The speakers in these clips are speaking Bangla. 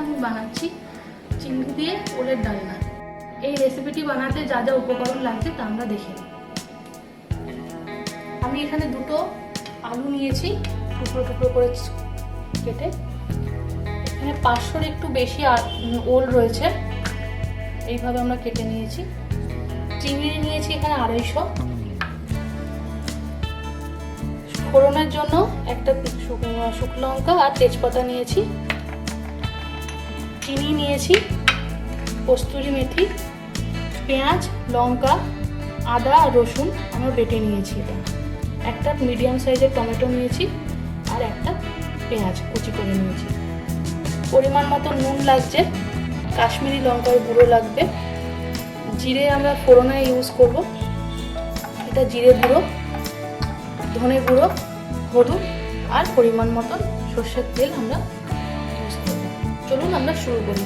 আমি বানাচ্ছি চিংড়ি দিয়ে ওলের ডালনা। এই রেসিপিটি বানাতে যা যা উপকরণ লাগছে তা আমরা দেখে নিই। আমি এখানে দুটো আলু নিয়েছি টুকরো টুকরো করে কেটে। এখানে 500-র একটু বেশি ওল রয়েছে, এইভাবে আমরা কেটে নিয়েছি। চিংড়ি নিয়েছি এখানে 250। ফোড়নের জন্য একটা শুকনো লঙ্কা আর তেজপাতা নিয়েছি। চিনি নিয়েছি, কস্তুরি মেথি, পেঁয়াজ, লঙ্কা, আদা আর রসুন আমরা বেটে নিয়েছি। এটা একটা মিডিয়াম সাইজের টমেটো নিয়েছি আর একটা পেঁয়াজ কুচি করে নিয়েছি। পরিমাণ মতো নুন লাগছে, কাশ্মীরি লঙ্কার গুঁড়ো লাগবে, জিরে আমরা ফোড়নে ইউজ করব, এটা জিরে গুঁড়ো, ধনে গুঁড়ো, হলুদ আর পরিমাণ মতো সর্ষের তেল আমরা ইউজ করব। চলুন আমরা শুরু করি।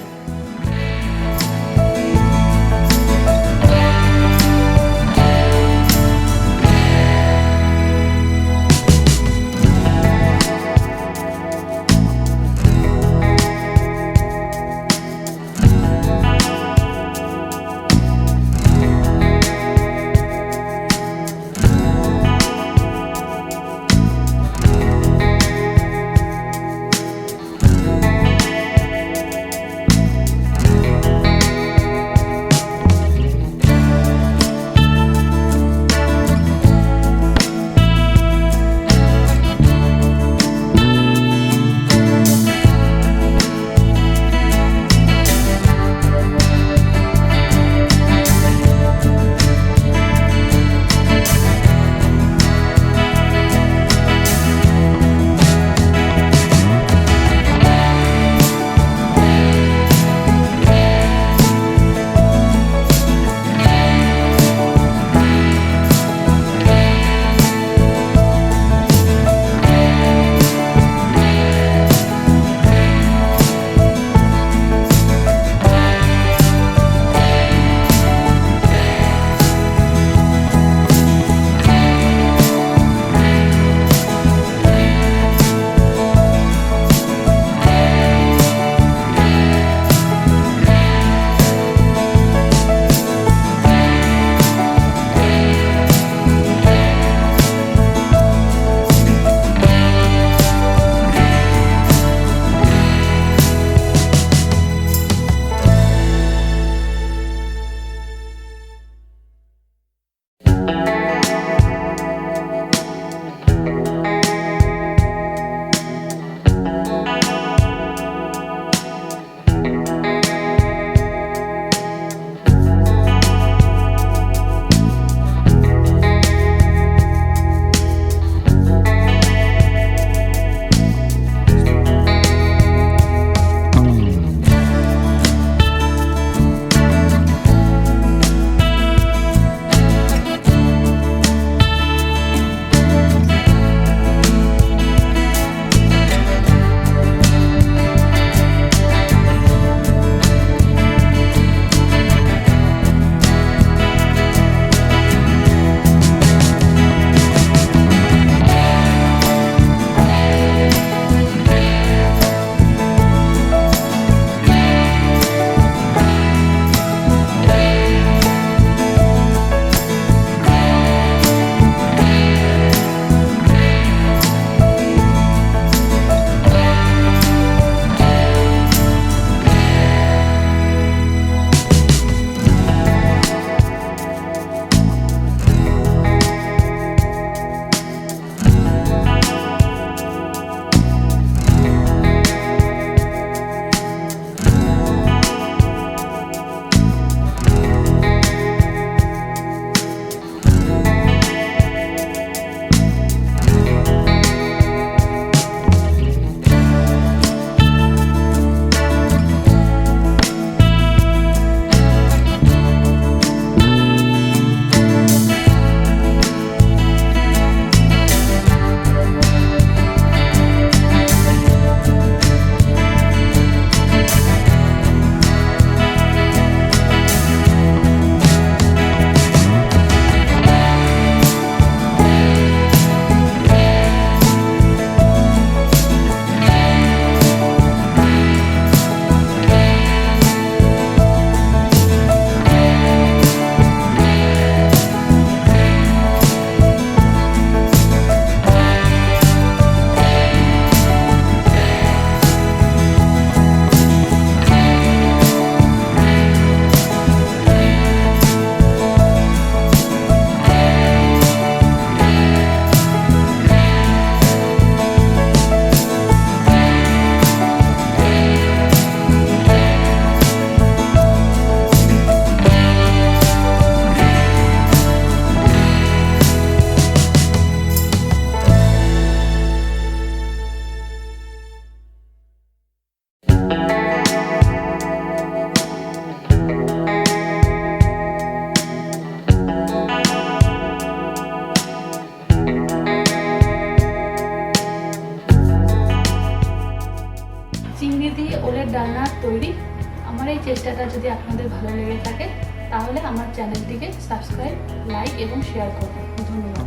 চিংড়ি দিয়ে ওলের ডালনা তৈরি। আমার এই চেষ্টাটা যদি আপনাদের ভালো লেগে থাকে তাহলে আমার চ্যানেলটিকে সাবস্ক্রাইব, লাইক এবং শেয়ার করুন। ধন্যবাদ।